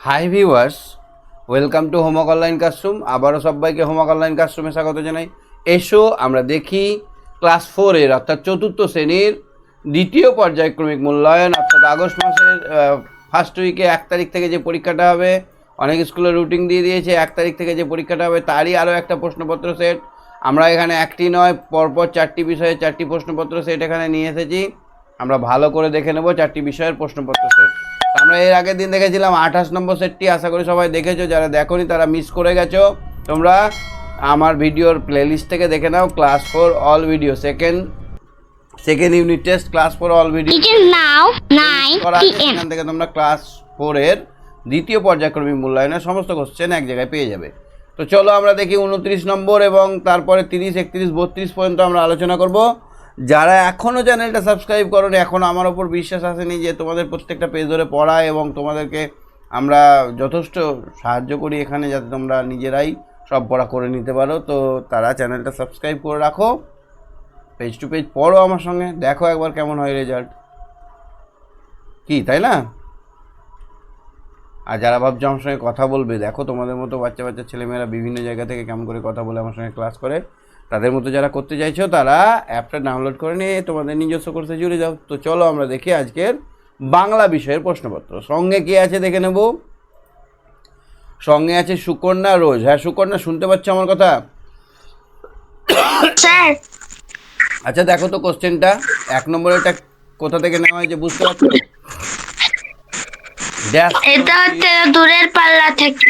Hi viewers, welcome to homework online classroom. আবারও সবাইকে homework online ক্লাসরুমে স্বাগত জানাই। এসো আমরা দেখি ক্লাস 4-এর অর্থাৎ চতুর্থ শ্রেণীর দ্বিতীয় পর্যায়ক্রমিক মূল্যায়ন অর্থাৎ আগস্ট মাসের ফার্স্ট উইকে 1 তারিখ থেকে যে পরীক্ষাটা হবে, অনেক স্কুলে রুটিন দিয়ে দিয়েছে 1 তারিখ থেকে যে পরীক্ষাটা হবে তারই আরও একটা প্রশ্নপত্র সেট। আমরা এখানে একটি নয়, পরপর 4টি বিষয়ে 4টি প্রশ্নপত্র সেট এখানে নিয়ে এসেছি। আমরা ভালো করে দেখে নেব 4টি বিষয়ের প্রশ্নপত্র সেট। আমরা এর আগের দিন দেখেছিলাম 28 নম্বর সেটটি, আশা করি সবাই দেখেছো। যারা দেখোনি তারা মিস করে গেছো। তোমরা আমার ভিডিওর প্লেলিস্ট থেকে দেখে নাও। Class 4 all video second unit test class 4 all video এখান থেকে তোমরা ক্লাস 4-এর দ্বিতীয় পর্যায়ক্রমিক মূল্যায়নের সমস্ত কোশ্চেন এক জায়গায় পেয়ে যাবে। তো চলো আমরা দেখি 29 নম্বর এবং তারপরে 30, 31, 32 পর্যন্ত আমরা আলোচনা করব। যারা এখনও চ্যানেলটা সাবস্ক্রাইব করোনি, এখনও আমার ওপর বিশ্বাস আসেনি যে তোমাদের প্রত্যেকটা পেজ ধরে পড়ায় এবং তোমাদেরকে আমরা যথেষ্ট সাহায্য করি এখানে, যাতে তোমরা নিজেরাই সব পড়া করে নিতে পারো, তো তারা চ্যানেলটা সাবস্ক্রাইব করে রাখো। পেজ টু পেজ পড়ো আমার সঙ্গে, দেখো একবার কেমন হয় রেজাল্ট, কি তাই না? আর যারা ভাবছো আমার সঙ্গে কথা বলবে, দেখো তোমাদের মতো বাচ্চা বাচ্চা ছেলেমেয়েরা বিভিন্ন জায়গা থেকে কেমন করে কথা বলে আমার সঙ্গে ক্লাস করে। তাদের মতো যারা করতে চাইছো তারা অ্যাপটা ডাউনলোড করে নিয়ে তোমাদের নিজস্ব কোর্সে জুড়ে যাও। তো চলো আমরা দেখি আজকের বাংলা বিষয়ের প্রশ্নপত্র। সঙ্গে কে আছে দেখে নেব। সঙ্গে আছে সুকন্যা রোজ। হ্যাঁ সুকন্যা, শুনতে পাচ্ছ আমার কথা? আচ্ছা দেখো তো কোশ্চেনটা, 1 নম্বরেরটা কোথা থেকে নেওয়া হয়েছে বুঝতে পারছো? এটা হচ্ছে দূরের পাল্লা থেকে।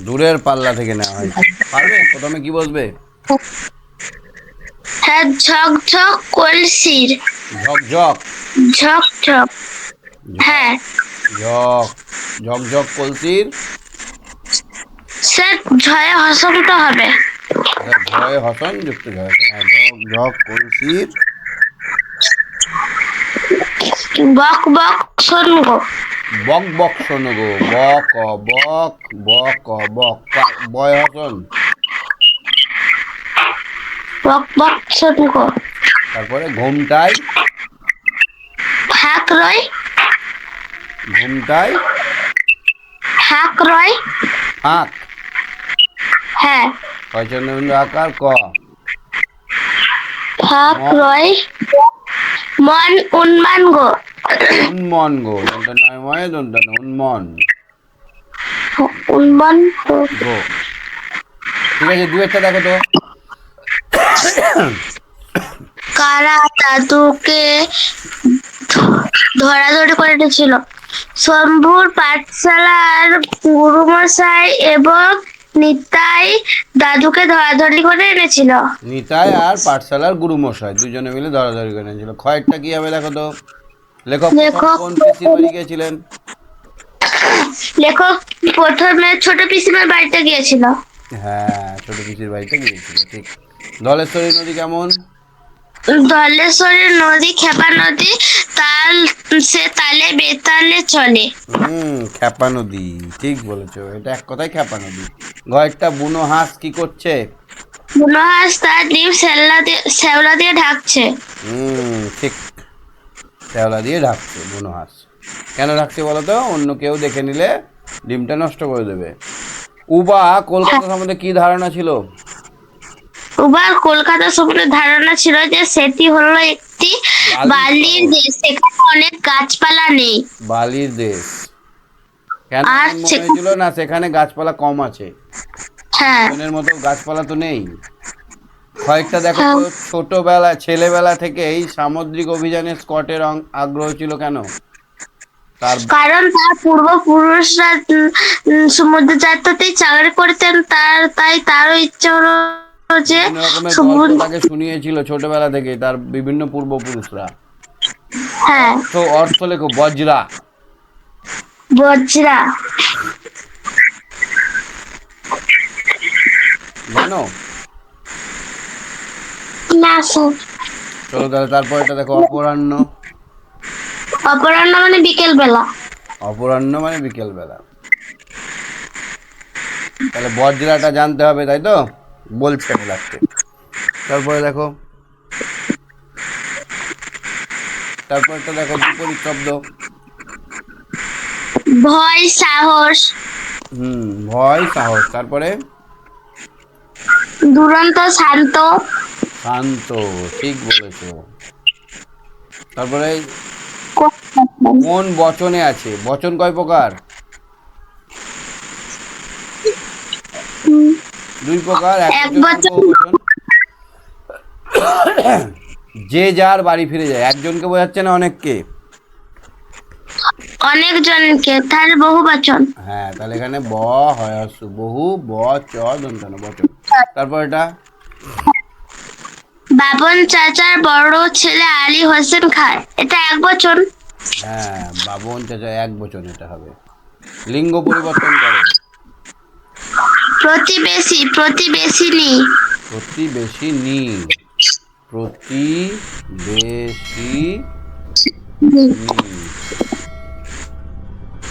দূরের পাল্লা থেকে নেওয়া হয়েছে। পারবে? প্রথমে কি বসবে? হ্যাঁ, ঝকঝক কলসির। ঝকঝক ঝকঝক, হ্যাঁ। ঝকঝক কলসির। স্যার ঝয়ে হসনটা হবে। ঝয়ে হসন যুক্ত ঝয়। ঝকঝক কলসির বক বক শোনগো। বক বক শোনো গো। বক বক বক বক বয় হসন। বক বক শোনগো। তারপরে ঘুমটাই। হাক রয়। ঘুমটাই হাক রয়। হাঁক। হ্যাঁ। কয় চন্দ্রবিন্দু আকার ক। হাক রয়। মন উন্মান গো। উন্মন গো। দন্তা নয় ময় দন্তা উন্মন উন্মান গো। ঠিক আছে, দুয়েরটা দেখো তো। কারা দাদুকে ধরাধরি করে এনেছিল? শম্ভুর পাঠশালার গুরুমশাই এবং নিতাই দাদুকে ধরাধরি করে এনেছিল। নিতাই আর পাঠশালার গুরুমশাই দুজনে মিলে ধরাধরি করে এনেছিল। খয়েরটা কি হবে দেখো তো। লেখক কোন পিসির বাড়ি গিয়েছিলেন? লেখক প্রথমে ছোট পিসিমার বাড়িতে গিয়েছিল। হ্যাঁ, ছোট পিসির বাড়িতে গিয়েছিল, ঠিক। ধলেশ্বরী নদী কেমন? ধলেশ্বরী নদী খেপা নদী, সে তালে বেতালে চলে। খেপা নদী, ঠিক বলেছো। এটা এক কথায় খেপা নদী। ঘরটা বুনো হাঁস কি করছে? বুনো হাঁস তার ডিম শ্যাওলা দিয়ে ঢাকছে। ঠিক, শ্যাওলা দিয়ে ঢাকছে বুনো হাঁস। কেন ঢাকছে বলো তো? অন্য কেউ দেখে নিলে ডিমটা নষ্ট করে দেবে। উবা কলকাতা সম্বন্ধে কি ধারণা ছিল? উবার কলকাতা সম্পর্কে ধারণা ছিল যে সেটি হলো একটি বালির দেশ, সেখানে অনেক গাছপালা নেই। বালির দেশ। কেন মনে হয়েছিল? না, সেখানে গাছপালা কম আছে। হ্যাঁ, মতো গাছপালা তো নেই। কয়েকটা দেখো তো, ছেলেবেলা থেকেই সামুদ্রিক অভিযানে স্কটের আগ্রহ ছিল কেন? কারণ তার পূর্বপুরুষরা সমুদ্র যাত্রাতেই চাকরি করতেন, তাই তারও ইচ্ছা হলো যে তাকে শুনিয়েছিল ছোটবেলা থেকে তার বিভিন্ন পূর্বপুরুষরা। হ্যাঁ, তো অর্থ লেখো। বজরা। বজরা জানো? না স্যার। চলো তাহলে তারপর এটা দেখো। অপরাহ্ন। অপরাহ্ন মানে বিকেল বেলা। অপরাহ্ন মানে বিকেল বেলা। তাহলে বজরাটা জানতে হবে, তাই তো বলছে লাগছে। তারপরে দেখো, তারপরটা দেখো বিপরীত শব্দ। ভয় সাহস, ভয় সাহস। তারপরে দুরন্ত শান্ত, শান্ত, ঠিক বলেছো। তারপরে কোন বচনে আছে? বচন কয় প্রকার? দুই প্রকার, এক এক বচন আর বচন, বহুবচন। যে যার বাড়ি ফিরে যায়, একজনকে বোঝাচ্ছে না অনেককে? অনেকজনকে, তার বহু বচন। হ্যাঁ, তাহলে এখানে ব হয়সু, বহু, ব চ দন্তান্ন, বচন। তারপর এটা বাবন চাচার বড় ছেলে আলী হোসেন খান, এটা এক বচন। হ্যাঁ, বাবন চাচা, এক বচন এটা হবে। লিঙ্গ পরিবর্তন করো। প্রতিবেশী, প্রতিবেশিনী, প্রতিবেশিনী, প্রতিবেশিনী।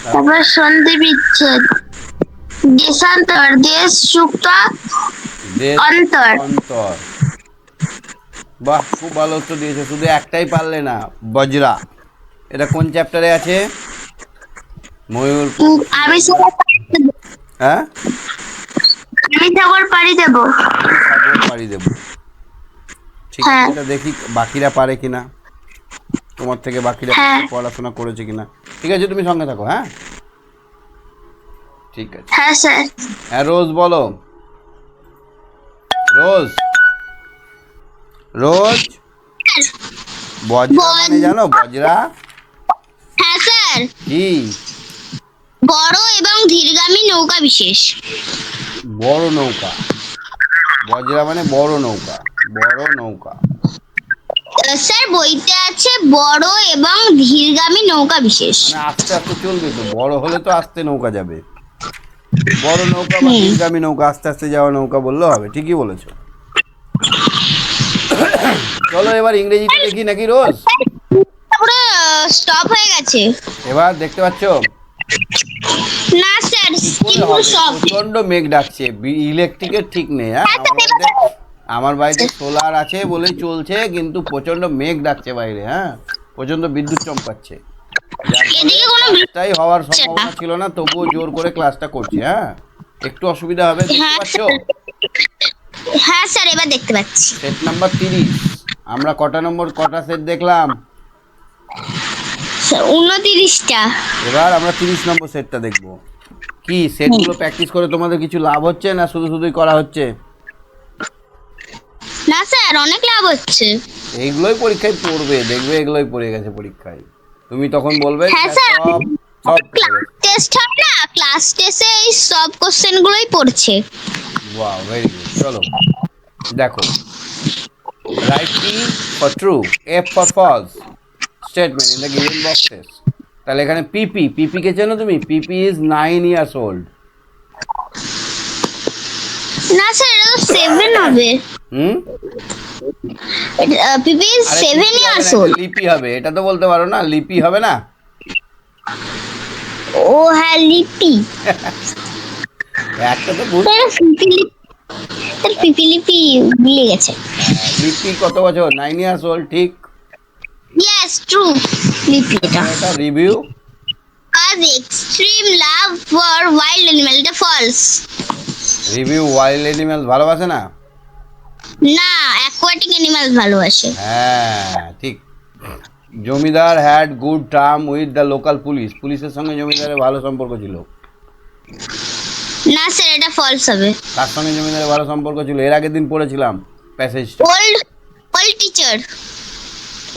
তারপর সন্ধি বিচ্ছেদ, দেশান্তর, দেশ যুক্ত দেশ অন্তর। অন্তর। বাহ, খুব ভালো উত্তর দিয়েছো, শুধু একটাই পারলে না, বজরা। এটা কোন চ্যাপ্টারে আছে? ময়ূর। আমি সবার পাড়ি দেবো। হ্যাঁ, আমি সবার পাড়ি দেবো। আমি সাগর পাড়ি দেবো। ঠিক আছে, হ্যাঁ। এটা দেখি বাকিরা পারে কিনা, তোমার থেকে বাকিরা হ্যাঁ। পড়াশোনা করেছে কিনা। ঠিক আছে, তুমি সঙ্গে থাকো। হ্যাঁ, ঠিক আছে। হ্যাঁ স্যার। হ্যাঁ, রোজ বলো। রোজ, রোজ। বজরা মানে জানো? বজরা হ্যাঁ স্যার, কি? বড় এবং ধীরগামী নৌকা বিশেষ। বড় নৌকা। বজরা মানে বড় নৌকা, বড় নৌকা। স্যার বইতে আছে বড় এবং ধীরগামী নৌকা বিশেষ। মানে আস্তে আস্তে চলবে তো, বড় হলে তো আস্তে নৌকা যাবে। বড় নৌকা বা ধীরগামী নৌকা, আস্তে আস্তে যাওয়া নৌকা বললেও হবে, ঠিকই বলেছো। চলো এবার ইংরেজিটা দেখি নাকি রোজ? পুরো স্টপ হয়ে গেছে। এবার দেখতে পাচ্ছো? না স্যার, কি করে কিন্তু হবে? সব প্রচন্ড মেঘ ডাকছে, ইলেকট্রিকের ঠিক নেই। হ্যাঁ, আমার বাড়িতে সোলার আছে বলেই চলছে, কিন্তু প্রচন্ড মেঘ ডাকছে বাইরে। হ্যাঁ, প্রচন্ড বিদ্যুৎ চমকাচ্ছে, যার ফলে এদিকে কোনো ক্লাসটাই হওয়ার সম্ভাবনা ছিল না, তবুও জোর করে ক্লাসটা করছি। হ্যাঁ, একটু অসুবিধা হবে, দেখতে হ্যাঁ পাচ্ছ? স্যার, হ্যাঁ স্যার এবার দেখতে পাচ্ছি। Set number 30। আমরা কটা সেট দেখলাম? 29টা। এবার আমরা 30 নম্বর সেটটা দেখব। কি সেটগুলো প্র্যাকটিস করে তোমাদের কিছু লাভ হচ্ছে, না শুধু শুধুই করা হচ্ছে? না স্যার, অনেক লাভ হচ্ছে। এইগুলোই পরীক্ষায় পড়বে, দেখবে এগুলোই পড়ে গেছে পরীক্ষায়, তুমি তখন বলবে হ্যাঁ স্যার স্যার, সব সব পড়ে ক্লাস গেছে। টেস্ট হয় না, ক্লাস টেস্টে এই সব কোশ্চেন গুলোই পড়ছে। Wow, very good. চলো দেখো, write T for true, F for false statement in the given boxes. তাহলে এখানে পিপি, পিপি কে চেনো তুমি? Pipi is 9 years old. না স্যার, এটা তো 7 হবে। হুম, পিপি ইজ আরে 7 পিপি হবে ইয়ার্স না, ওল্ড। এটা লিপি হবে, এটা তো বলতে পারো না, লিপি হবে না? ও হ্যাঁ, লিপি। একটা তো ভুল। পিপিলিপি মিলে গেছে। লিপি কত বছর? 9 ইয়ার্স ওল্ড, ঠিক। Yes, true. লিপি এটা। এটা রিভিউ। আজ extreme love for wild animal, এটা ফলস। রিভিউ ওয়াইল্ড অ্যানিমাল ভালোবাসে না? না, অ্যাকোয়াটিক অ্যানিমাল ভালোবাসে। হ্যাঁ, ঠিক। Zamindar had good term with the local police, পুলিশের সঙ্গে জমিদারের ভালো সম্পর্ক ছিল। না স্যার, এটা ফলস হবে। তার সঙ্গে জমিদারের ভালো সম্পর্ক ছিল, এর আগের দিন পড়েছিলাম passage. Old old teacher.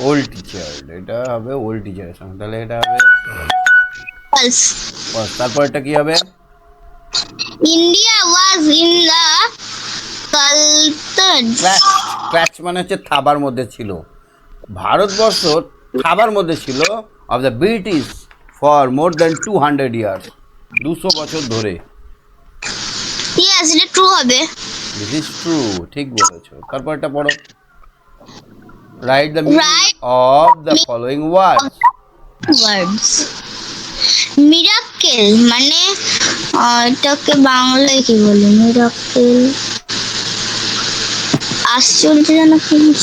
Old teacher, এটা হবে ওল্ড টিচারের সঙ্গে, তাহলে এটা হবে ফলস। false। তারপর এটা কি হবে? India was in the culture. Crutch, crutch মানে হচ্ছে থাবার মধ্যে ছিল। ভারতবর্ষ থাবার মধ্যে ছিল of the British for more than 200 years, 200 বছর ধরে। ইয়েস, এটা ট্রু হবে। দিস ইজ ট্রু, ঠিক বলেছো। তারপর এটা পড়ো, write the meaning Write of the following words. Words. Miracle মানে এটাকে বাংলায় কি বলে? মিরাকেল আশ্চর্যজনক জিনিস।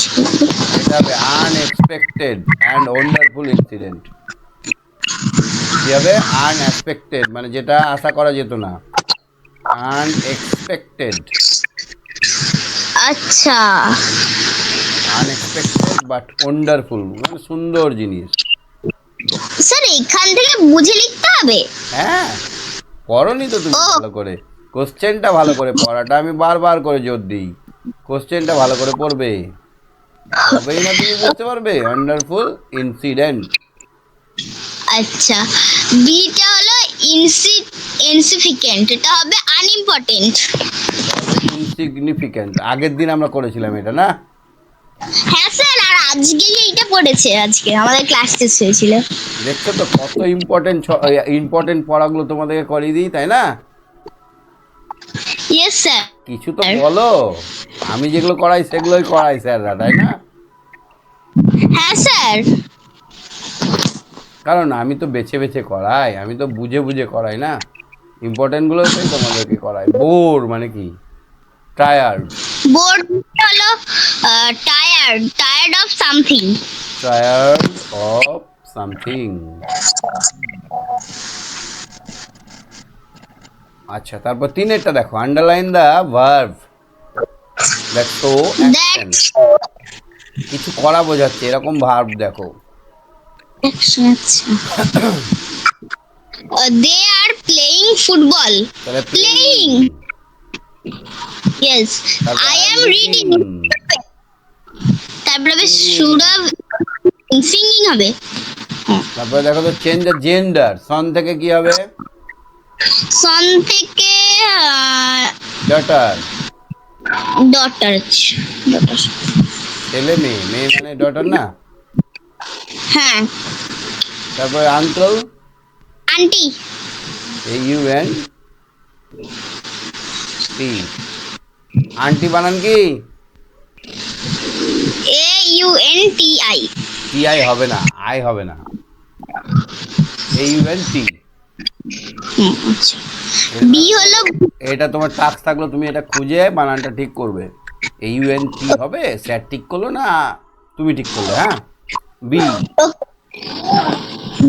এটা হবে আনএক্সপেক্টেড অ্যান্ড ওয়ান্ডারফুল ইনসিডেন্ট। কি হবে? আনএক্সপেক্টেড, মানে যেটা আশা করা যেত না। আনএক্সপেক্টেড, আচ্ছা আনএক্সপেক্টেড বাট ওয়ান্ডারফুল, মানে সুন্দর জিনিস। স্যার এখান থেকে বুঝে লিখতে হবে? হ্যাঁ, পড়োনি তো তুমি ও। ভালো করে। কোশ্চেনটা ভালো করে পড়াটা আমি বারবার করে জোর দিই। কোশ্চেনটা ভালো করে পড়বে, তবেই না তুমি বুঝতে পারবে। Wonderful incident. আচ্ছা, বিটা হলো ইনসিফিকেন্ট, এটা হবে আনইম্পর্টেন্ট। ইনসিগনিফিক্যান্ট, আগের দিন আমরা করেছিলাম এটা না? হ্যাঁ স্যার, আর আজকে এইটা পড়েছে, আজকে আমাদের ক্লাস টেস্ট হয়েছিল। দেখছো তো কত ইম্পর্টেন্ট পড়াগুলো তোমাদেরকে করিয়ে দিই, তাই না? Yes sir. কিছু তো বলো, আমি যেগুলো করাই সেগুলোই করাই স্যাররা, তাই না? হ্যাঁ স্যার। কারণ আমি তো বেছে বেছে করাই, আমি তো বুঝে বুঝে করাই না। ইম্পর্টেন্টগুলো তাই তোমাদেরকে করাই। বোর মানে কি? টায়ার্ড। বোর্ড হলো tired of something. Tired of something. আচ্ছা, তারপর তিনেরটা দেখো, underline the verb that show action. কিছু করা বোঝাচ্ছে এরকম ভার্ব দেখো। আচ্ছা, দে আর প্লেইং ফুটবল। তাহলে playing. Yes, I am reading. তারপরে শুড হ্যাভ সিঙ্গিং হবে। তারপরে দেখো তো, চেঞ্জ দ্য জেন্ডার। সন থেকে কি হবে? সন থেকে ডটার। ডটার। ছেলে মেয়ে, মেয়ে মানে ডটার না? হ্যাঁ। তারপরে আঙ্কেল, আন্টি। AUNT। আন্টি বানান কি? AUNTI। TI হবে না, আই হবে না, AUNT। বি হলো, এটা তোমার টাস্ক থাকলো, তুমি এটা খুঁজে বানানটা ঠিক করবে। AUNT হবে, স্যার ঠিক করলো না তুমি ঠিক করলে? হ্যাঁ। বি।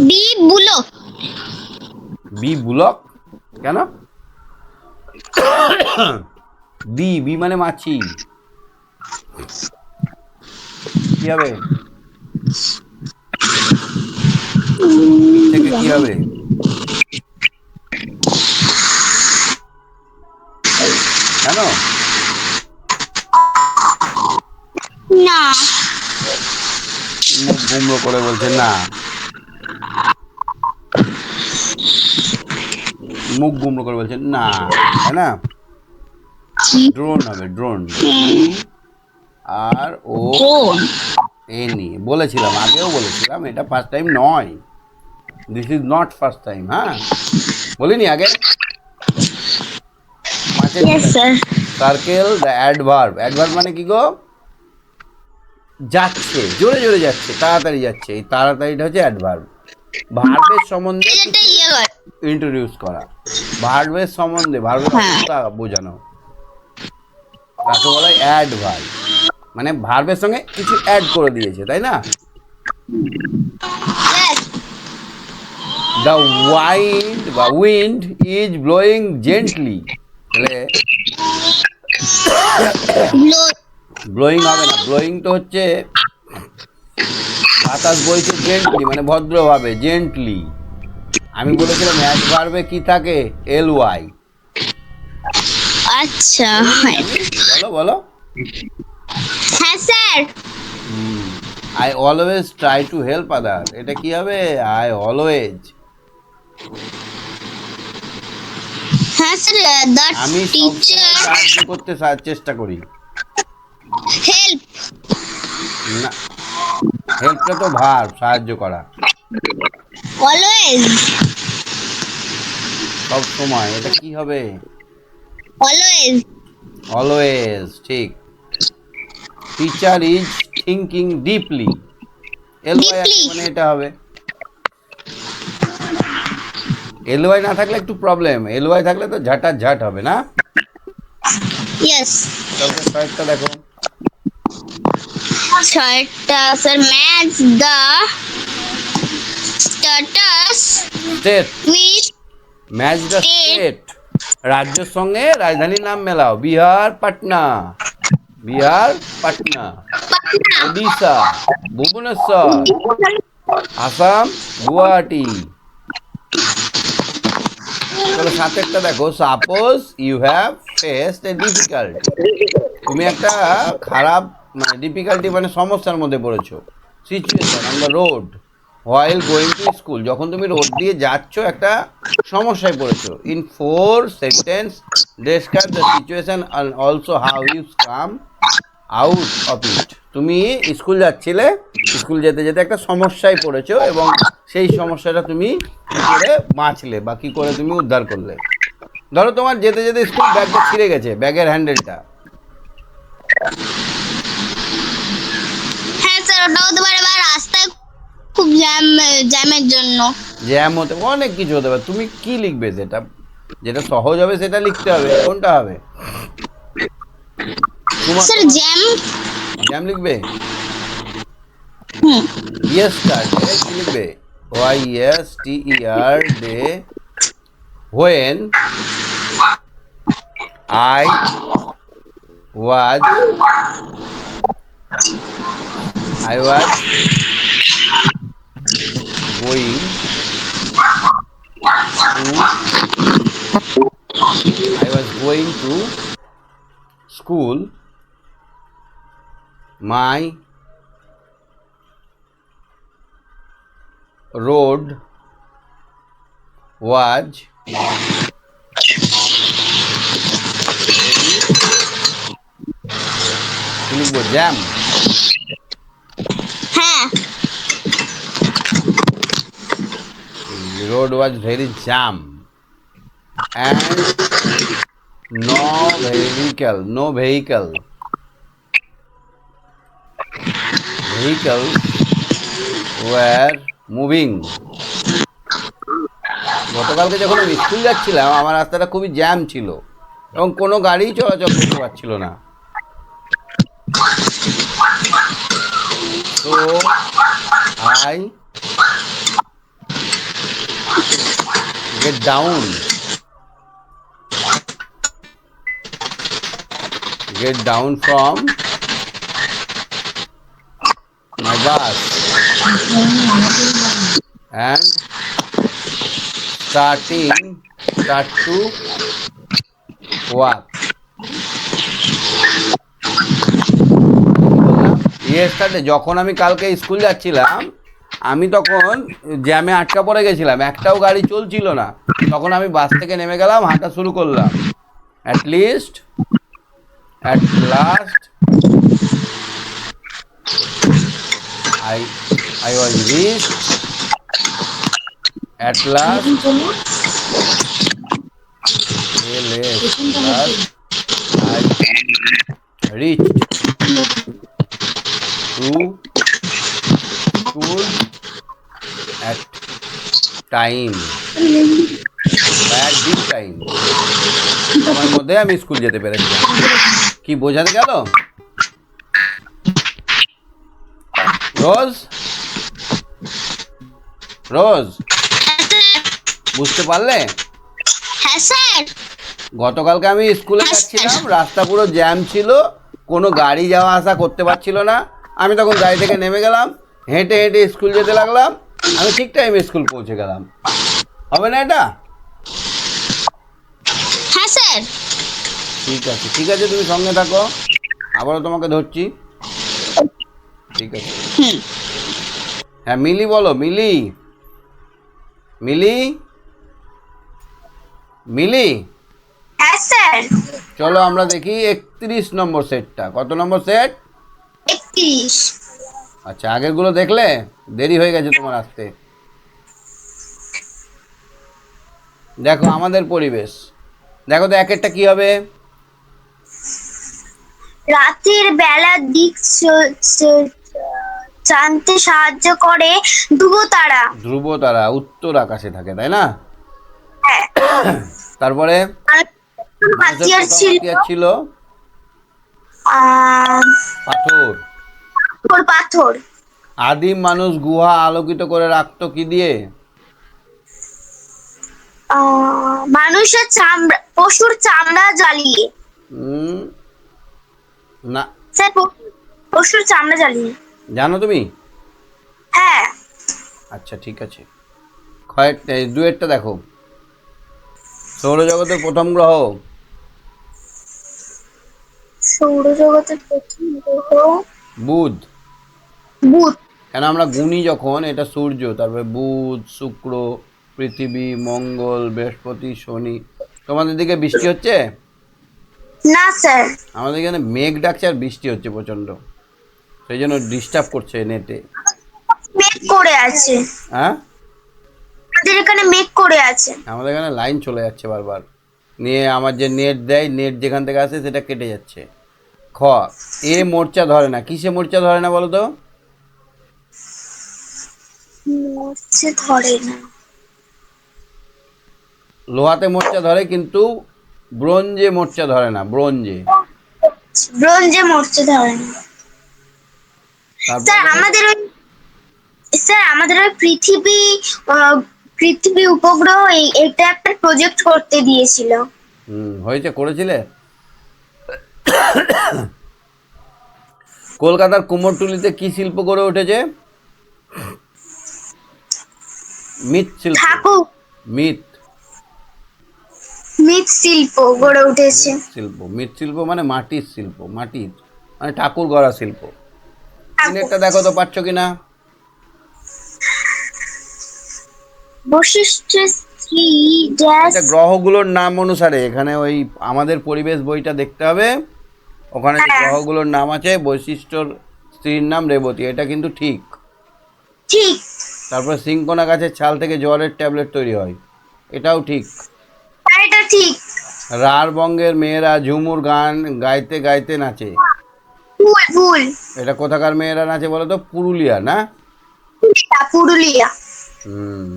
বি বুলো। বি বুলক কেন? বি মানে মাছি। কি হবে? থেকে কি হবে? কেন? না। মুখ গুমড়ো করে বলছে না, মুখ গুমড়ো করে বলছে না, তাই না? ড্রোন হবে, ড্রোন। আর ও এনি বলেছিলাম, আগেও বলেছিলাম, এটা ফার্স্ট টাইম নয়। This is not first time. হ্যাঁ, বলিনি আগে? Circle the adverb. অ্যাডভার্ব মানে কি গো? যাচ্ছে, জোরে জোরে যাচ্ছে, তাড়াতাড়ি যাচ্ছে, এই তাড়াতাড়িটা হচ্ছে অ্যাডভার্ব। ভার্বের সম্বন্ধে ইন্ট্রোডিউস করা, ভার্বের সম্বন্ধে, ভার্বের অবস্থা বোঝানো, তাকে বলা হয় অ্যাডভার্ব। মানে ভার্বের সঙ্গে কিছু অ্যাড করে দিয়েছে, তাই না? The wind is blowing gently. তাহলে ব্লোয়িং হবে না, ব্লোয়িং তো হচ্ছে বাতাস বইছে জেন্টলি, মানে ভদ্রভাবে, জেন্টলি। আমি বলেছিলাম অ্যাডভার্বে কি থাকে? LY। আচ্ছা, বলো বলো। হ্যাঁ sir. I always try to help আদার। এটা কি হবে? I always. হ্যাঁ স্যার, দ্য আমি টিচার সাহায্য করতে চেষ্টা করি। হেল্প না, হেল্পটা তো ভার্ব, সাহায্য করা। অলওয়েজ। সব সময়, এটা কি হবে? অলওয়েজ। অলওয়েজ, ঠিক। Teacher is thinking deeply. LY মানে এটা হবে। LY না থাকলে একটু প্রবলেম, LY থাকলে তো ঝাঁট হবে না? ইয়েস। তারপর কয়েকটা দেখো। ছয়টা sir, match the status state, Which match the state. রাজ্যের সঙ্গে রাজধানীর নাম মেলাও। বিহার পাটনা, বিহার পাটনা। ওড়িশা ভুবনেশ্বর। আসাম গুয়াহাটি। চলো সাতেরটা দেখো। Suppose you have faced a difficulty. তুমি একটা খারাপ মানে ডিফিকাল্টি মানে সমস্যার মধ্যে পড়েছো। Situation on the road while going to school. যখন তুমি রোড দিয়ে যাচ্ছ একটা সমস্যায় পড়েছো। In 4 sentence describe the situation and also how you come out of it. তুমি স্কুল যাচ্ছিলে, স্কুল যেতে যেতে একটা সমস্যায় পড়েছো এবং সেই সমস্যাটা তুমি কী করে বাঁচলে বা কী করে তুমি উদ্ধার করলে। ধরো তোমার যেতে যেতে স্কুল ব্যাগটা ছিঁড়ে গেছে, ব্যাগের হ্যান্ডেলটা। হ্যাঁ স্যার, ওটা হতে পারে বা রাস্তায় খুব জ্যামের জন্য। জ্যাম হতে অনেক কিছু হতে পারে। তুমি কি লিখবে? যেটা যেটা সহজ হবে সেটা লিখতে হবে। কোনটা হবে? Sir jam. জ্যাম লিখবে? হুম। ইয়েস্টারডে কি লিখবে? YESTER day. When I was going to school, my road was লিখবো জ্যাম। হ্যাঁ। Road was very jam and no vehicles were moving. গতকালকে যখন আমি স্কুল যাচ্ছিলাম আমার রাস্তাটা খুবই জ্যাম ছিল এবং কোনো গাড়িই চলাচল করতে পারছিল না। So I get down from my bus and start to walk. Yesterday যখন আমি কালকে স্কুল যাচ্ছিলাম আমি তখন জ্যামে আটকা পড়ে গেছিলাম, একটাও গাড়ি চলছিল না। তখন আমি বাস থেকে নেমে গেলাম, হাঁটা শুরু করলাম। At last I was reached. At last I reached to school at time. At this time. সময়ের মধ্যে আমি স্কুল যেতে পেরেছিলাম। কি বোঝাতে গেল? রোজ বুঝতে পারলে? হ্যাঁ স্যার। গতকালকে আমি স্কুলে যাচ্ছিলাম, রাস্তা পুরো জ্যাম ছিল, কোনো গাড়ি যাওয়া আসা করতে পারছিল না। আমি তখন গাড়ি থেকে নেমে গেলাম, হেঁটে হেঁটে স্কুল যেতে লাগলাম। আমি ঠিক টাইমে স্কুল পৌঁছে গেলাম। হবে না এটা? হ্যাঁ স্যার। ঠিক আছে তুমি সঙ্গে থাকো, আবারও তোমাকে ধরছি। ঠিক আছে। হ্যাঁ মিলি বলো। মিলি হ্যাঁ স্যার। চলো আমরা দেখি 31 নম্বর সেটটা। কত নম্বর সেট? 31। আচ্ছা আগেরগুলো দেখলে? দেরি হয়ে গেছে তোমার আসতে। দেখো আমাদের পরিবেশ, দেখো তো একেরটা কি হবে? রাতের বেলা দিক জানতে সাহায্য করে ধ্রুবতারা উত্তর আকাশে থাকে, তাই না? তারপরে হাতিয়ার ছিল পাথর। আদিম মানুষ গুহা আলোকিত করে রাখতো কি দিয়ে? মানুষের চামড়া, পশুর চামড়া জ্বালিয়ে। উম, না। স্যার পশুর চামড়া জ্বালিয়ে। জানো তুমি? হ্যাঁ। আচ্ছা ঠিক আছে। দুয়েরটা দেখো। সৌরজগতের প্রথম গ্রহ। সৌরজগতের প্রথম গ্রহ বুধ। বুধ। কেন আমরা গুণি যখন, এটা সূর্য, তারপরে বুধ, শুক্র, পৃথিবী, মঙ্গল, বৃহস্পতি, শনি। তোমাদের দিকে বৃষ্টি হচ্ছে? না স্যার। আমাদের এখানে মেঘ ডাকছে আর বৃষ্টি হচ্ছে প্রচণ্ড, সেই জন্য ডিস্টার্ব করছে নেটে। মেঘ করে আছে। হ্যাঁ, আমাদের এখানে মেঘ করে আছে। আমাদের এখানে লাইন চলে যাচ্ছে বারবার, নিয়ে আমার যে নেট দেয়, নেট যেখান থেকে আসে সেটা কেটে যাচ্ছে। খ, এ মোর্চা ধরে না। কিসে মোর্চা ধরে না বলো তো? হচ্ছে ধরে না। লোহাতে মোর্চা ধরে কিন্তু ব্রোঞ্জে মোর্চা ধরে না, ব্রোঞ্জে। ব্রোঞ্জে মরছে ধরে না। তারপর স্যার আমাদের ওই, স্যার আমাদের ওই পৃথিবী, পৃথিবী উপগ্রহ এটা একটা প্রজেক্ট করতে দিয়েছিল। হয়েছে, করেছিলে? কলকাতার কুমোরটুলিতে কি শিল্প গড়ে উঠেছে? মৃৎশিল্প। ঠাকুর। মৃৎ মৃৎশিল্প গড়ে উঠেছে। শিল্প। মৃৎশিল্প মানে মাটির শিল্প, মাটির মানে ঠাকুর গড়া শিল্প। তিনেরটা দেখো তো পারছো কিনা। বৈশিষ্ট্যের স্ত্রী ড্যাশ। এটা গ্রহগুলোর নাম অনুসারে, এখানে ওই আমাদের পরিবেশ বইটা দেখতে হবে, ওখানে যে গ্রহগুলোর নাম আছে, বৈশিষ্ট্যর স্ত্রীর নাম রেবতী, এটা কিন্তু ঠিক। ঠিক। তারপরে সিংকোনা গাছের ছাল থেকে জ্বরের ট্যাবলেট তৈরি হয়, এটাও ঠিক। এটা ঠিক। রাঢ় বঙ্গের মেয়েরা ঝুমুর গান গাইতে গাইতে নাচে, ভুল ভুল। এটা কোথাকার মেয়েরা নাচে বলো তো? পুরুলিয়া না? পুরুলিয়া। হুম।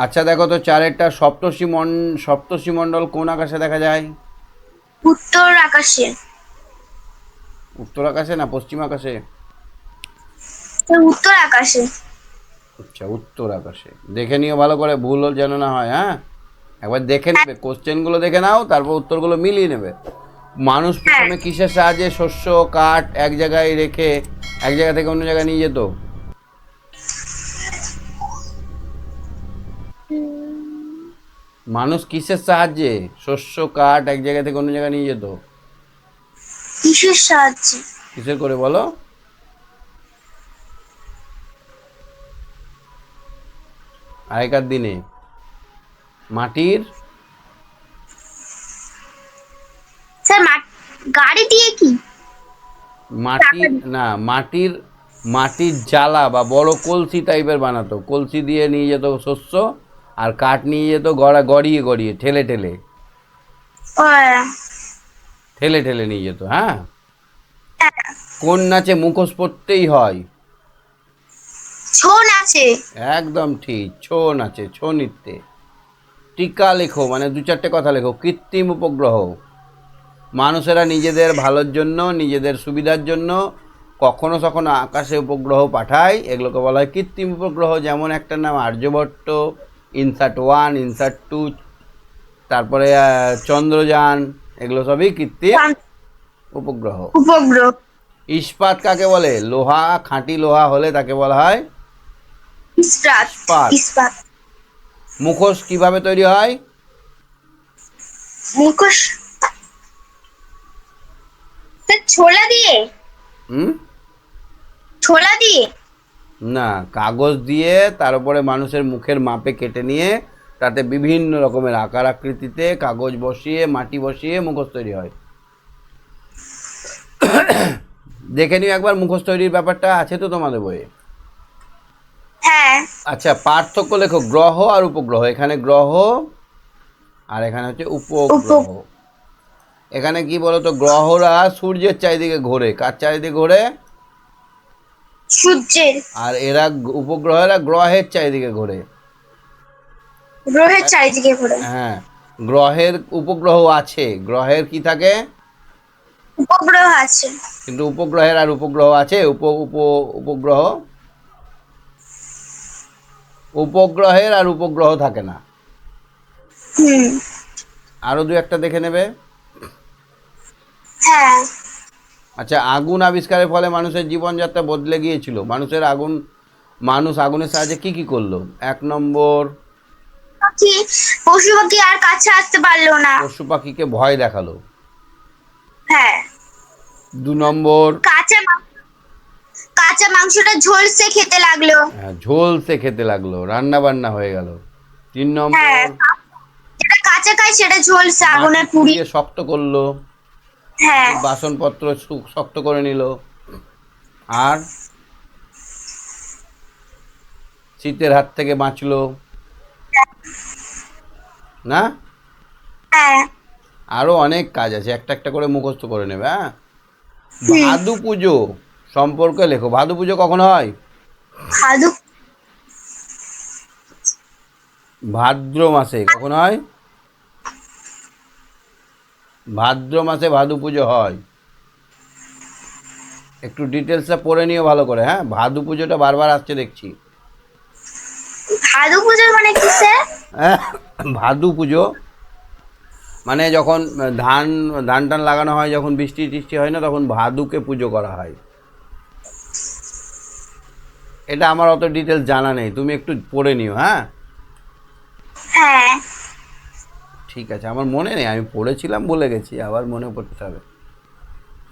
আচ্ছা দেখো তো চারেরটা, সপ্তর্ষি মণ্ডল কোন আকাশে দেখা যায়? উত্তর আকাশে। উত্তর আকাশে না পশ্চিম আকাশে? উত্তর আকাশে। আচ্ছা, উত্তর আকাশে। দেখে নিও ভালো করে, ভুল যেন না হয়। হ্যাঁ, একবার দেখে নেবে, কোশ্চেনগুলো দেখে নাও, তারপর উত্তরগুলো মিলিয়ে নেবে। মানুষ প্রথমে কিসের সাহায্যে শস্য কাঠ এক জায়গায় রেখে এক জায়গা থেকে অন্য জায়গায় নিয়ে যেত? মানুষ কিসের সাহায্যে শস্য কাঠ এক জায়গা থেকে অন্য জায়গায় নিয়ে যেত? কিসের সাহায্যে? কিসের করে বলো? আগেকার দিনে মাটির, স্যার গাড়ি দিয়ে কি? মাটির না, মাটির জ্বালা বা বড় কলসি টাইপের বানাতো, কলসি দিয়ে নিয়ে যেত শস্য, আর কাঠ নিয়ে যেত গড়িয়ে গড়িয়ে, ঠেলে ঠেলে ঠেলে ঠেলে নিয়ে যেত। হ্যাঁ। কোন নাচে মুখোশ পরতেই হয়? ছৌ নাচে। একদম ঠিক, ছৌ নাচে, ছৌ নৃত্যে। টিকা লেখো, মানে দু চারটে কথা লেখো। কৃত্রিম উপগ্রহ, মানুষেরা নিজেদের ভালোর জন্য, নিজেদের সুবিধার জন্য কখনো কখনো আকাশে উপগ্রহ পাঠায়, এগুলোকে বলা হয় কৃত্রিম উপগ্রহ। যেমন একটা নাম আর্যভট্ট, INSAT-1, INSAT-2, তারপরে চন্দ্রযান, এগুলো সবই কৃত্রিম উপগ্রহ। উপগ্রহ। ইস্পাত কাকে বলে? লোহা, খাঁটি লোহা হলে তাকে বলা হয় ইস্পাত। ইস্পাত। মুখোশ কিভাবে তৈরি হয়? মুখোশ ছোলা দিয়ে। ছোলা দিয়ে না, কাগজ দিয়ে তার উপরে মানুষের মুখের মাপে কেটে নিয়ে তাতে বিভিন্ন রকমের আকার আকৃতিতে কাগজ বসিয়ে, মাটি বসিয়ে মুখোশ তৈরি হয়। দেখে নিও একবার, মুখোশ তৈরির ব্যাপারটা আছে তো তোমাদের বইয়ে। হ্যাঁ। আচ্ছা, পার্থক্য লেখো গ্রহ আর উপগ্রহ। এখানে গ্রহ আর এখানে হচ্ছে উপগ্রহ। এখানে কি বলতো, গ্রহরা সূর্যের চারিদিকে ঘোরে। কার চারিদিকে ঘোরে? সূর্যের। আর এরা উপগ্রহেরা গ্রহের চারিদিকে ঘোরে। গ্রহের চারিদিকে ঘোরে। হ্যাঁ, গ্রহের উপগ্রহ আছে, গ্রহের কি থাকে? উপগ্রহ আছে। কিন্তু উপগ্রহের আর উপগ্রহ আছে? উপগ্রহের আর উপগ্রহ থাকে না। হুম। আরো দু একটা দেখে নেবে। হ্যাঁ। আচ্ছা, আগুন আবিষ্কারের ফলে মানুষের জীবনযাত্রা বদলে গিয়েছিল। মানুষ আগুনের সাহায্যে কি কি করলো? 1 নম্বর, পাখি পশু পাখি আর কাছে আসতে পারলো না। পশু পাখিকে ভয় দেখালো। হ্যাঁ। 2 নম্বর, কাঁচা মাংসটা ঝলসে খেতে লাগলো। ঝোলসে খেতে লাগলো, রান্না বান্না হয়ে গেল। 3 নম্বর, হ্যাঁ, যেটা কাঁচা খায় সেটা ঝলসে মাটি আগুনে পুড়ি। পুড়িয়ে শক্ত করলো, হ্যাঁ। বাসনপত্র শক্ত করে নিল। আর শীতের হাত থেকে বাঁচলো না? হ্যাঁ। আরো অনেক কাজ আছে, একটা একটা করে মুখস্থ করে নেবে। হ্যাঁ, ভাদু পুজো সম্পর্কে লেখো। ভাদু পুজো কখন হয়? ভাদু ভাদ্র মাসে। কখন হয়? ভাদ্র মাসে ভাদু পুজো হয়। একটু ডিটেলসটা পড়ে নিও ভালো করে। হ্যাঁ, ভাদু পুজোটা বারবার আসছে দেখছি। ভাদু পুজোর মানে কি স্যার? হ্যাঁ, ভাদু পুজো মানে যখন ধান ধান টান লাগানো হয়, যখন বৃষ্টি টিষ্টি হয় না, তখন ভাদুকে পুজো করা হয়। এটা আমার অত ডিটেলস জানা নেই, তুমি একটু পড়ে নিও। হ্যাঁ, হ্যাঁ। ঠিক আছে, আমার মনে নেই, আমি পড়েছিলাম বলে গেছি, আবার মনে পড়তে হবে।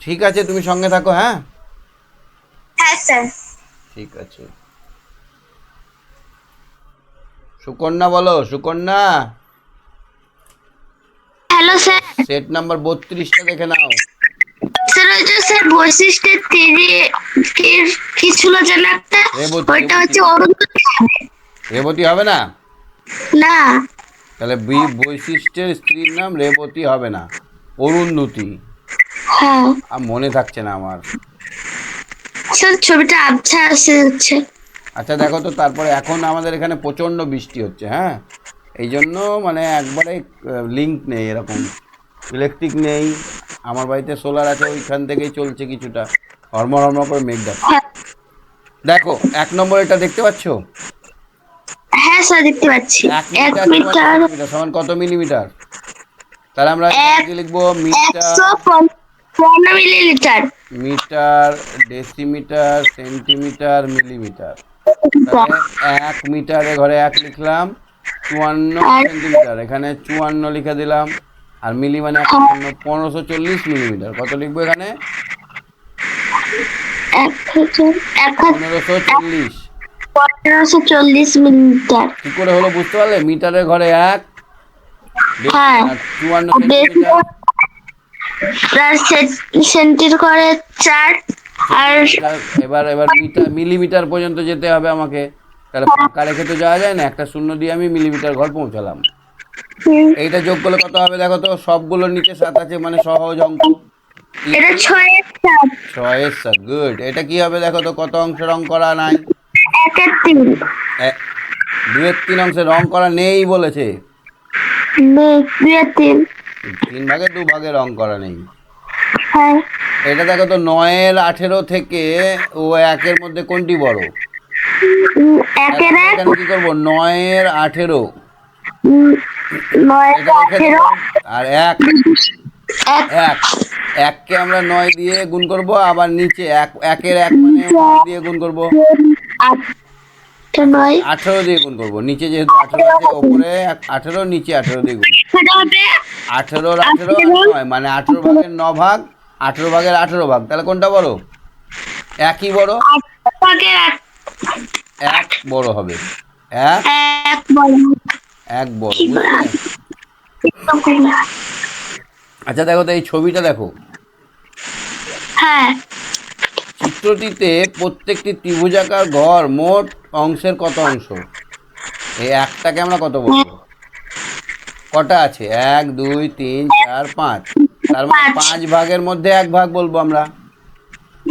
ঠিক আছে, তুমি সঙ্গে থাকো। হ্যাঁ, হ্যাঁ স্যার। ঠিক আছে। সুকন্যা বলো, Sukanya. Hello sir. Set number 32টা দেখে নাও। স্যার ওই যে স্যার বৈশিষ্ট্যের কি ছিল যেন একটা, রেবতী, ওইটা রেবতী। হচ্ছে অরুন্ধতী। রেবতী হবে না? না। তাহলে বৈশিষ্ট্যের স্ত্রীর নাম রেবতী হবে না, অরুন্ধতী। হ্যাঁ আর মনে থাকছে না আমার। স্যার, ছবিটা আবছা আসে হচ্ছে। আচ্ছা দেখো তো, তারপরে এখন আমাদের এখানে প্রচণ্ড বৃষ্টি হচ্ছে। হ্যাঁ, এই জন্য মানে একবারে লিঙ্ক নেই, এরকম ইলেকট্রিক নেই। আমার বাড়িতে সোলার আছে, ওইখান থেকেই চলছে কিছুটা, হরমর হরমর করে মেঘ ডাকছে। হ্যাঁ। দেখো 1 নম্বর, এটা দেখতে পাচ্ছ? হ্যাঁ স্যার, দেখতে পাচ্ছি। 1 এক মিটার সমান মিটার সেন্টিমিটার সমান কত মিলিমিটার? তাহলে আমরা এক কি লিখবো? Metre, 155 millilitre. Metre, decimetre, centimetre, millimetre. তাহলে 1 মিটারে ঘরে 1 লিখলাম, 54 আর সেন্টিমিটার, এখানে 54 লিখে দিলাম। আর মিলি মানে 1540 মিলিমিটার। কত লিখবো এখানে? 1540। 1540 মিলিমিটার। কি করে হলো বুঝতে পারলে? মিটারের ঘরে 1, হ্যাঁ। আর 54 সেন্টিমিটার। আর সেন্টির করে 4। আর এবার এবার মিটার মিলিমিটার পর্যন্ত যেতে হবে আমাকে। তাহলে ফাঁকা রেখে তো যাওয়া যায় না, একটা শূন্য দিয়ে আমি মিলিমিটার ঘর পৌঁছালাম। এইটা যোগ করলে কত হবে দেখো তো? সবগুলোর নিচে 7 আছে, মানে সহজ অঙ্ক। এটা 6-এর 7। 6-এর 7, গুড। এটা কি হবে দেখো তো? কত অংশে রং করা নাই? 1-এর 3। 2-এর 3 অংশে রং করা নেই বলেছে। 2-এর 3। 3 ভাগে 2 ভাগে রং করা নেই। হ্যাঁ। এটা দেখো তো, 9-এর 18 থেকে ও 1-এর মধ্যে কোনটি বড়? 1-এর 1। এখানে কি করবো? 9-এর 18। 9-এর এটা রেখে 18। দিলাম। আর 1, 1 1, 1কে আমরা 9 দিয়ে গুণ করব, আবার নিচে 1-এর 1 মানে 9 দিয়ে গুণ করব, 9। 18 দিয়ে গুণ করব। নিচে যেহেতু 18 আছে, ওপরে 18, নিচে 18 দিয়ে গুণ। সেটা হবে 18-র 18 আর 9, মানে 18 ভাগের 9 ভাগ, 18 ভাগের 18 ভাগ। তাহলে কোনটা বড়? একই বড়। 8 1 বড় হবে। 1 বড়। 1 বড়, বুঝলে? আচ্ছা দেখো তো, এই ছবিটা দেখো। হ্যাঁ। চিত্রটিতে প্রত্যেকটি ত্রিভুজাকার ঘর মোট অংশের কত অংশ? এই একটাকে আমরা কত বলবো? কটা আছে? 1, 2, 3, 4, 5। তার মানে 5 ভাগের মধ্যে 1 ভাগ বলবো আমরা।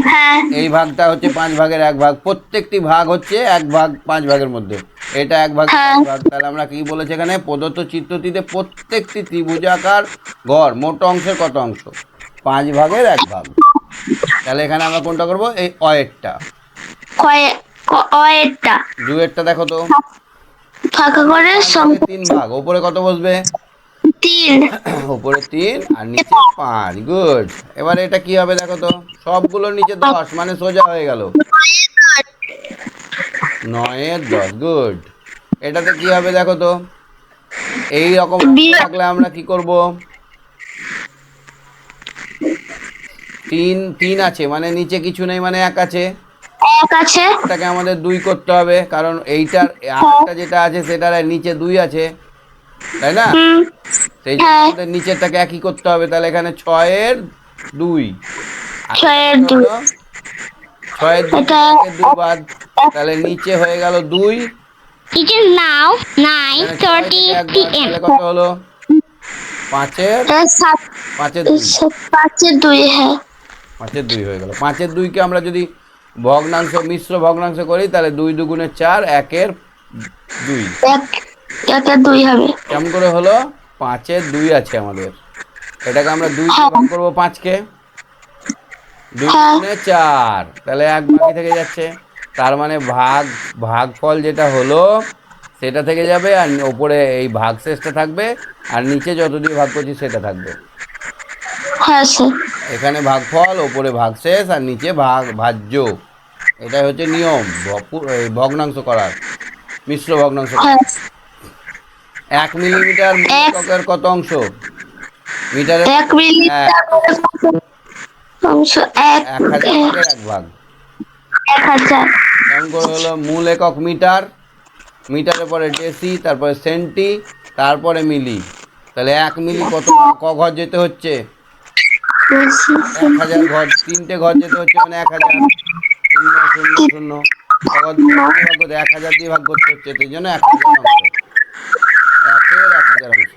হ্যাঁ। এই ভাগটা হচ্ছে 5 ভাগের 1 ভাগ। প্রত্যেকটি ভাগ হচ্ছে 1 ভাগ 5 ভাগের মধ্যে। এটা 1 ভাগ 5 ভাগ। তাহলে আমরা কি বলেছি এখানে? প্রদত্ত চিত্রটিতে প্রত্যেকটি ত্রিভুজাকার ঘর মোট অংশের কত অংশ? 5 ভাগের 1 ভাগ। তাহলে এখানে আমরা কোনটা করবো? এই অয়েরটা। কয়েকটা। 2-এরটা দেখো তো। ফাঁকা করে তাহলে 3 ভাগ, উপরে কত বসবে? 3। উপরে 3 আর নিচে 5। গুড। এবার এটা কি হবে দেখো তো, সবগুলো নিচে 10 মানে সোজা হয়ে গেল 9 এর 10। গুড। এটাতে কি হবে দেখো তো, এই রকম অঙ্ক থাকলে আমরা কি করব? 3 আছে মানে নিচে কিছু নেই মানে 1 আছে, 1 আছে। এটাকে আমাদের 2 করতে হবে, কারণ এইটার আরেকটা যেটা আছে সেটার নিচে 2 আছে, তাই না? হুম, সেই জন্য হ্যাঁ, আমাদের নিচেরটাকে একই করতে হবে। তাহলে এখানে 6 এর 2, আর 6 এর এটা কত 2। হলো? 6 এর 2 এটা থেকে 2 বাদ, তাহলে নিচে হয়ে গেল 2, It is now এখানে 6 থেকে 1 বাদ, 9:30 তাহলে p.m. কত হলো? 5 এর 2, 5 এর 2, হ্যাঁ। 5 এর 2 হয়ে গেল। 5 এর 2 কে আমরা যদি ভগ্নাংশ, মিশ্র ভগ্নাংশ করি তাহলে 2 দুগুণে 4, 1 এর 2। 1 এর 2 হবে। কেমন করে হলো? 5 এর 2 আছে আমাদের, এটাকে আমরা 2 দিয়ে হ্যাঁ, ভাগ করবো 5 কে, 2 হ্যাঁ, দুগুণে 4, তাহলে 1 বাকি থেকে যাচ্ছে। তার মানে ভাগফল যেটা হলো সেটা থেকে যাবে, আর ওপরে এই ভাগশেষটা থাকবে, আর নিচে যত দিয়ে ভাগ করছি সেটা থাকবে। হ্যাঁ স্যার। এখানে ভাগফল, ওপরে ভাগশেষ, আর নিচে ভাজ্য। এটাই হচ্ছে নিয়ম এই ভগ্নাংশ করার, মিশ্র ভগ্নাংশ করার। হ্যাঁ, 1 মিলিমিটার মূল এককের কত অংশ? মিটারে 1 মিলিমিটার অংশ 1 1000 ভাগের 1 ভাগ। 1000। কেমন করে হলো? মূল একক মিটার, মিটারের পরে ডেসি, তারপরে সেন্টি, তারপরে মিলি। তাহলে 1 মিলি কত ঘর যেতে হচ্ছে? 1000 ঘর, 3টে ঘর যেতে হচ্ছে মানে 1000। 0 0 0 ঘর দিয়ে ভাগ করতে 1000 দিয়ে ভাগ করতে হচ্ছে, সেই জন্য 1000 অংশ, 1 এর 1000 অংশ।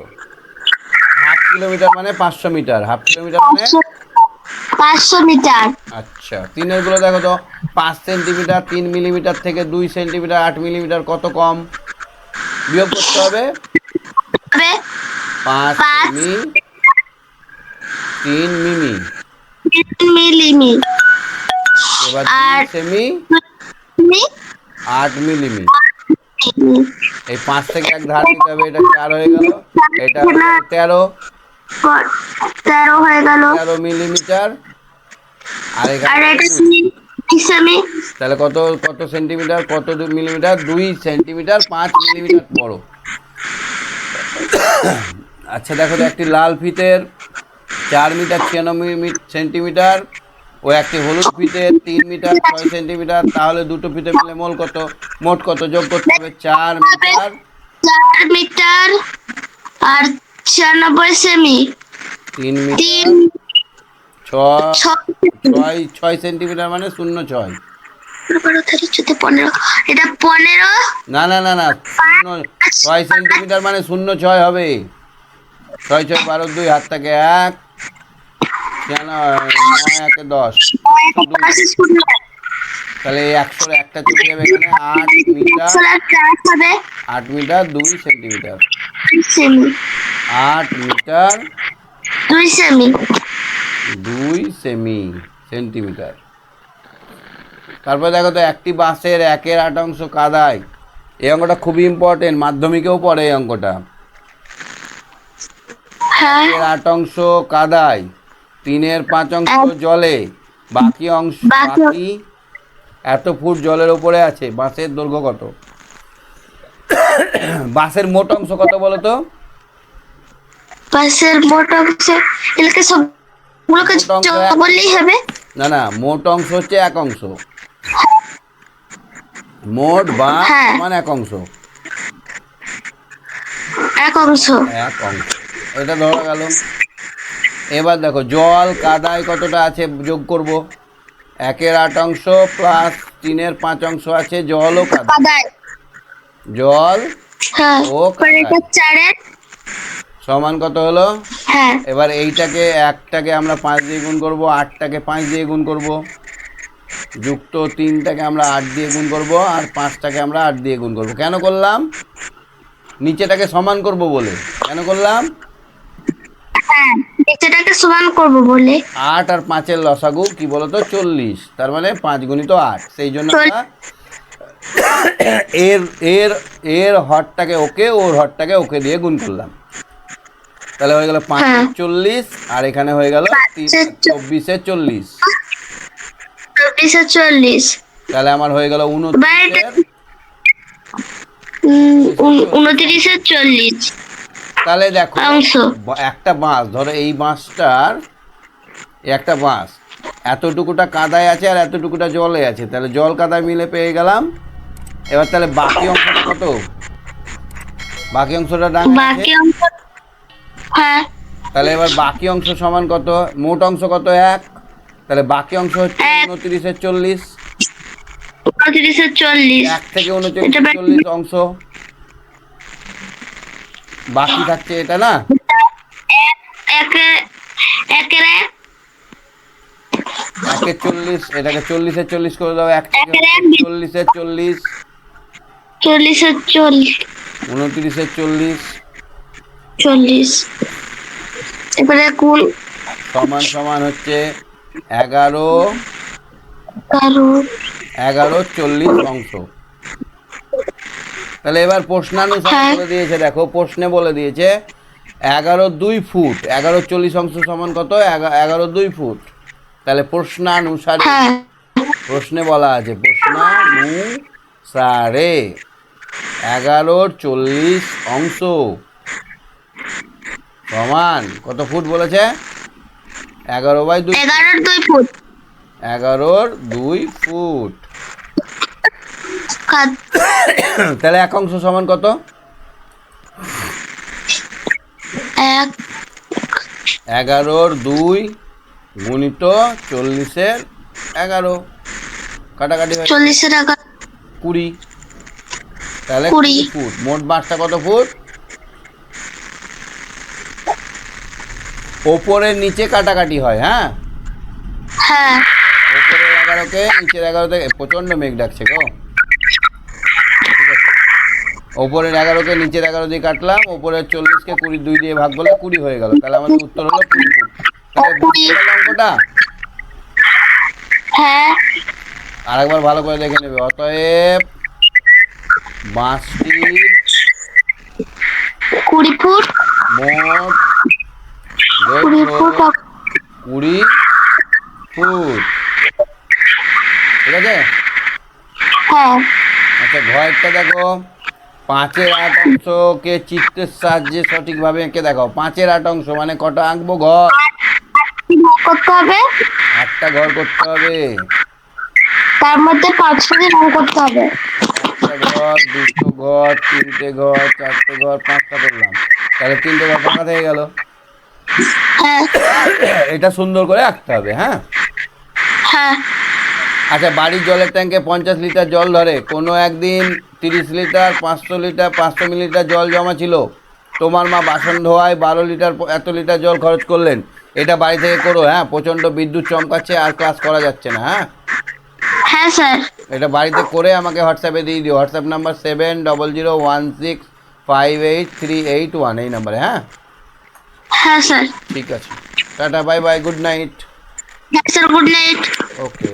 হাফ কিলোমিটার মানে 500 মিটার, হাফ কিলোমিটার মানে 500 মিটার। আচ্ছা। 3 গুলো দেখো তো, 5 সেন্টিমিটার, 3 মিলিমিটার থেকে 2 সেন্টিমিটার, 8 মিলিমিটার কত কম? বিয়োগ করতে হবে। হবে 5 5 সেমি, 3 মিমি, মিলিমি। এবার আর 2 সেমি, মি 8 মিলিমি। এই 5 থেকে 1 ধার দিতে হবে, এটা 4 হয়ে গেল, এটা হলো 13 13 হয়ে গেল। 13 মিলিমিটার, আর আর এখানে এটা 2। সেমি। তাহলে কত কত সেন্টিমিটার, কত মিলিমিটার? 2 সেন্টিমিটার 5 মিলিমিটার বড়। আচ্ছা দেখো তো, একটি লাল ফিতের 4 মিটার 96 সেন্টিমিটার ও একটি হলুদ ফিতের 3 মিটার 6 সেন্টিমিটার, তাহলে দুটো ফিতে মিলে মোট কত যোগ করতে হবে? 4 মিটার 4 মিটার আর 96 সেমি। 3 মিটার 3 ছয় সেন্টিমিটার মানে 0.6। 15। এটা 15। না না না না, 6 সেন্টিমিটার মানে 0.6 হবে। 6 6 12 2, হাত থেকে 1, 9 1 10, 2। তাহলে 100 একটা চলে যাবে এখানে। 8 মিটার, হবে 8 metre 2 centimetre, cm. 8 metre 2 cm. 2 centimetre. তারপর দেখো তো, একটি বাসের 1/8 অংশ কাদায়, এই অঙ্কটা খুবই ইম্পর্টেন্ট, মাধ্যমিকেও পড়ে এই অঙ্কটা। হ্যাঁ, 1/8 অংশ কাদায়, 3/5 অংশ জলে, বাকি অংশ বাকি এত ফুট জলের উপরে আছে, বাসের দৈর্ঘ্য কত? বাসের মোট অংশ কত বলো তো? পাশের মোট অংশ এলাকা সবগুলোকে মোট অংশ যোগ করলেই হবে। না না, মোট অংশ হচ্ছে 1 অংশ, মোট বা হ্যাঁ। সমান 1 অংশ, 1 অংশ। 1 অংশ, এটা ধরা গেল। এবার দেখো, জল কাদায় কতটা আছে যোগ করব। 1/8 অংশ প্লাস 3/5 অংশ আছে জল ও কাদা, কাদায়। জল হ্যাঁ, ও এটা কাদায় 4 সমান কত হলো? হ্যাঁ, এবার এইটাকে 1টাকে আমরা 5 দিয়ে গুণ করব, 8টাকে 5 দিয়ে গুণ করব, যুক্ত 3টাকে আমরা 8 দিয়ে গুণ করব, আর 5টাকে আমরা 8 দিয়ে গুণ করব। কেন করলাম? নিচেটাকে সমান করব বলে। কেন করলাম? হ্যাঁ, নিচেটাকে সমান করব বলে। 8 আর 5-এর লসাগু কি বলতো? 40। তার মানে 5 গুণিত 8, সেই জন্য আমরা এর এর এর হরটাকে ওকে, ওর হরটাকে ওকে দিয়ে গুণ করলাম, তাহলে হয়ে গেল 540, আর এখানে হয়ে গেল 24-40, 24-40, তাহলে আমার হয়ে গেল 29-40 তাহলে দেখো অংশ। একটা বাঁশ, ধরো এই বাঁশটার একটা বাঁশ এতটুকুটা কাদায় আছে আর এতটুকুটা জলে আছে, তাহলে জল কাদায় মিলে পেয়ে গেলাম। এবার তাহলে বাকি অংশটা কত? বাকি অংশটা ডাঙা আছে, বাকি অংশ, হ্যাঁ তাহলে এবার বাকি অংশ সমান কত? মোট অংশ কত? 1, তাহলে বাকি অংশ হচ্ছে 29-40, 29-40, 1 থেকে 29-40 অংশ বাকি থাকছে, এটা না? একের 40, এটাকে 40-40 করে দাও, 1 থেকে 40-40, 40-40, 29-40 এবারে কুল সমান সমান হচ্ছে 11-40 অংশ। তাহলে এবার প্রশ্নানুসারে বলে দিয়েছে, দেখো প্রশ্নে বলে দিয়েছে 11-2 ফুট, 11-40 অংশ সমান কত? 11-2 ফুট। তাহলে প্রশ্নানুসারে, প্রশ্নে বলা আছে প্রশ্নানুসারে 11-40 অংশ সমান কত ফুট বলেছে? 11/2 ফুট। 11-2 ফুট। কাদ তাহলে এক অংশ সমান কত? 11-2 গুণিত 40-11, কাটাকাটি হয় 20, তাহলে 20 ফুট। মোট বাঁশটা কত ফুট? ওপরের নিচে কাটাকাটি হয়, হ্যাঁ ওপরের 11কে নিচের 11তে, প্রচন্ড মেঘ ডাকছে গো, ঠিক আছে। ওপরের 11কে নিচের 11 দিয়ে কাটলাম, ওপরের 40কে 2 দিয়ে ভাগ করলে 20 হয়ে গেল, তাহলে আমাদের উত্তর হলো 20 ফুট। তাহলে বুঝতে পারলাম অঙ্কটা? আরেকবার ভালো করে দেখে নেবে। অতএব বাঁশটির 20 ফুট, মোট 20 ফুট, 20 ফুট, ঠিক আছে। আচ্ছা ঘরটা দেখো, 5/8 অংশকে চিত্রের সাহায্যে সঠিকভাবে এঁকে দেখাও। 5/8 অংশ মানে কটা আঁকবো ঘর? করতে হবে, 8টা ঘর করতে হবে, তার মধ্যে 5টা দিয়ে রং করতে হবে। 1টা ঘর, 2টো ঘর, 3টে ঘর, 4টে ঘর, 5টা করলাম, তাহলে 3টে ঘর ফাঁকা থেকে গেল। এটা সুন্দর করে আঁকতে হবে, হ্যাঁ। আচ্ছা বাড়ির জলের ট্যাঙ্কে 50 লিটার জল ধরে, কোনো একদিন 30 লিটার, 500 লিটার, 500 মিলিলিটার জল জমা ছিল। তোমার মা বাসন ধোয়ায় 12 লিটার, এত লিটার জল খরচ করলেন। এটা বাড়ি থেকে করো, হ্যাঁ। প্রচণ্ড বিদ্যুৎ চমকাচ্ছে, আর ক্লাস করা যাচ্ছে না, হ্যাঁ স্যার। এটা বাড়িতে করে আমাকে হোয়াটসঅ্যাপে দিয়ে দিও। হোয়াটসঅ্যাপ নাম্বার 7001658381, এই নাম্বারে, হ্যাঁ স্যার। ঠিক আছে। Tata, bye bye, good night. Sir, good night. ওকে।